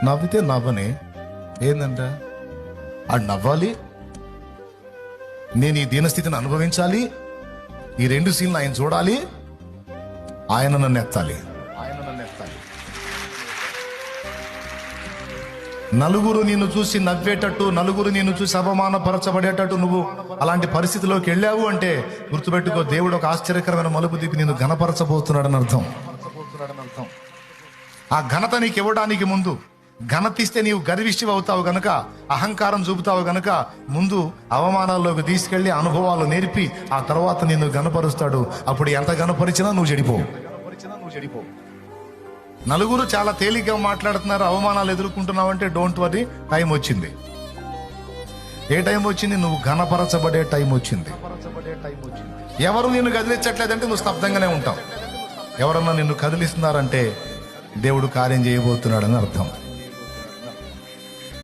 నవ్వితే నవ్వని ఏందంట, ఆ నవ్వాలి, నేను ఈ దీనస్థితిని అనుభవించాలి, ఈ రెండు సీన్లు ఆయన చూడాలి, ఆయన నన్ను ఎత్తాలి. నలుగురు నిన్ను చూసి నవ్వేటట్టు, నలుగురు నిన్ను చూసి అవమానపరచబడేటట్టు నువ్వు అలాంటి పరిస్థితిలోకి వెళ్ళావు అంటే గుర్తుపెట్టుకో, దేవుడు ఒక ఆశ్చర్యకరమైన మలుపు తిప్పి నిన్ను ఘనపరచబోతున్నాడని అర్థం. ఆ ఘనత నీకు ఇవ్వడానికి ముందు, ఘనతిస్తే నీవు గర్విష్టి అవుతావు గనక, అహంకారం చూపుతావు గనక, ముందు అవమానాల్లోకి తీసుకెళ్లి అనుభవాలు నేర్పి ఆ తర్వాత నిన్ను ఘనపరుస్తాడు. అప్పుడు ఎంత ఘనపరిచినా నువ్వు చెడిపోవు. నలుగురు చాలా తేలిగ్గా మాట్లాడుతున్నారు, అవమానాలు ఎదుర్కొంటున్నావు అంటే డోంట్ వరీ, టైం వచ్చింది. ఏ టైం వచ్చింది? నువ్వు ఘనపరచబడే టైం వచ్చింది. ఎవరు నిన్ను కదిలించట్లేదంటే నువ్వు స్తబ్దంగానే ఉంటావు. ఎవరన్నా నిన్ను కదిలిస్తున్నారంటే దేవుడు కార్యం చేయబోతున్నాడని అర్థం.